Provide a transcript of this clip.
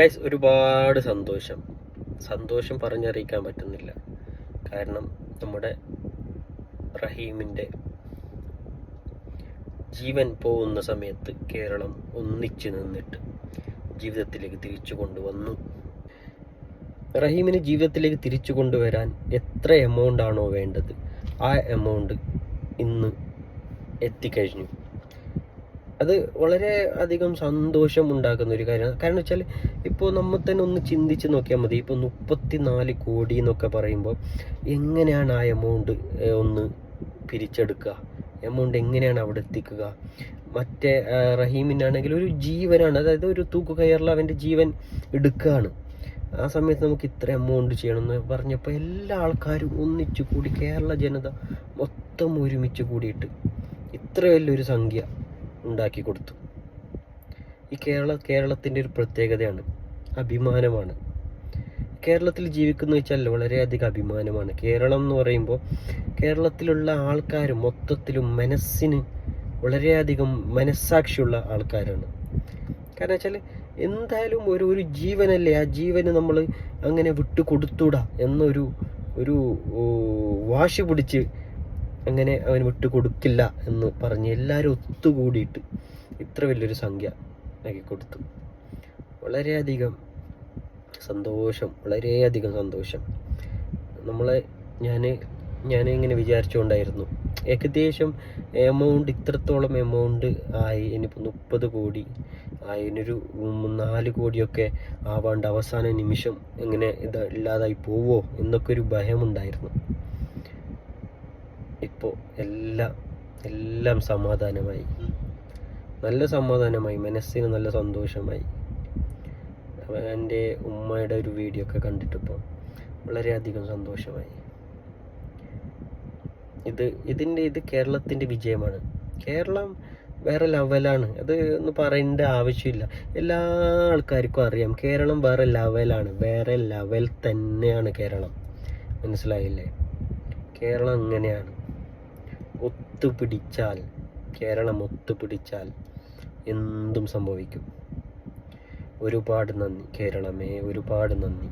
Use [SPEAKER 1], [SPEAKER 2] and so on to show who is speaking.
[SPEAKER 1] Guys, ഒരുപാട് സന്തോഷം പറഞ്ഞറിയിക്കാൻ പറ്റുന്നില്ല. കാരണം നമ്മുടെ റഹീമിൻ്റെ ജീവൻ പോകുന്ന സമയത്ത് കേരളം ഒന്നിച്ചു നിന്നിട്ട് ജീവിതത്തിലേക്ക് തിരിച്ചു കൊണ്ടുവന്നു. റഹീമിന് ജീവിതത്തിലേക്ക് തിരിച്ചു കൊണ്ടുവരാൻ എത്ര എമൗണ്ട് ആണോ വേണ്ടത്, ആ എമൗണ്ട് ഇന്ന് എത്തിക്കഴിഞ്ഞു. അത് വളരെ അധികം സന്തോഷം ഉണ്ടാക്കുന്ന ഒരു കാര്യമാണ്. കാരണം വെച്ചാൽ ഇപ്പോൾ നമ്മൾ തന്നെ ഒന്ന് ചിന്തിച്ച് നോക്കിയാൽ മതി. ഇപ്പോൾ 34 കോടി എന്നൊക്കെ പറയുമ്പോൾ എങ്ങനെയാണ് ആ എമൗണ്ട് ഒന്ന് പിരിച്ചെടുക്കുക, എമൗണ്ട് എങ്ങനെയാണ് അവിടെ എത്തിക്കുക? മറ്റേ റഹീമിനാണെങ്കിൽ ഒരു ജീവനാണ്, അതായത് ഒരു തൂക്കുകയറിൽ അവൻ്റെ ജീവൻ എടുക്കുകയാണ്. ആ സമയത്ത് നമുക്ക് ഇത്ര എമൗണ്ട് ചെയ്യണമെന്ന് പറഞ്ഞപ്പോൾ എല്ലാ ആൾക്കാരും ഒന്നിച്ചു കൂടി, കേരള ജനത മൊത്തം ഒരുമിച്ച് കൂടിയിട്ട് ഇത്ര വലിയൊരു സംഖ്യ ഉണ്ടാക്കി കൊടുത്തു. ഈ കേരളത്തിൻ്റെ ഒരു പ്രത്യേകതയാണ്, അഭിമാനമാണ്. കേരളത്തിൽ ജീവിക്കുന്ന വെച്ചാൽ വളരെയധികം അഭിമാനമാണ്. കേരളം എന്ന് പറയുമ്പോൾ കേരളത്തിലുള്ള ആൾക്കാർ മൊത്തത്തിലും മനസ്സിന് വളരെയധികം മനസ്സാക്ഷിയുള്ള ആൾക്കാരാണ്. കാരണം വെച്ചാൽ എന്തായാലും ഒരു ജീവനല്ലേ, ആ ജീവന് നമ്മൾ അങ്ങനെ വിട്ടു കൊടുത്തൂടാ എന്നൊരു വാശി പിടിച്ച് അങ്ങനെ അവൻ വിട്ടു കൊടുക്കില്ല എന്ന് പറഞ്ഞ് എല്ലാവരും ഒത്തുകൂടിയിട്ട് ഇത്ര വലിയൊരു സംഖ്യ ആക്കി കൊടുത്തു. വളരെയധികം സന്തോഷം. ഞാൻ ഇങ്ങനെ വിചാരിച്ചുകൊണ്ടായിരുന്നു, ഏകദേശം എമൗണ്ട് ഇത്രത്തോളം എമൗണ്ട് ആയി, ഇനിയിപ്പോൾ 30 കോടി ആയി, ഇനിയൊരു 4 കോടിയൊക്കെ ആവാണ്ട് അവസാന നിമിഷം ഇങ്ങനെ ഇല്ലാതായി പോവോ എന്നൊക്കെ ഒരു ഭയമുണ്ടായിരുന്നു. ഇപ്പോൾ എല്ലാം സമാധാനമായി, നല്ല സമാധാനമായി, മനസ്സിന് നല്ല സന്തോഷമായി. എൻ്റെ ഉമ്മയുടെ ഒരു വീഡിയോ ഒക്കെ കണ്ടിട്ടിപ്പോൾ വളരെയധികം സന്തോഷമായി. ഇത് കേരളത്തിൻ്റെ വിജയമാണ്. കേരളം വേറെ ലെവലാണ്, അത് ഒന്നും പറയേണ്ട ആവശ്യമില്ല. എല്ലാ ആൾക്കാർക്കും അറിയാം കേരളം വേറെ ലെവലാണ്, വേറെ ലെവൽ തന്നെയാണ് കേരളം. മനസ്സിലായില്ലേ? കേരളം അങ്ങനെയാണ്. കേരളം ഒത്തുപിടിച്ചാൽ എന്തും സംഭവിക്കും. ഒരുപാട് നന്ദി കേരളമേ, ഒരുപാട് നന്ദി.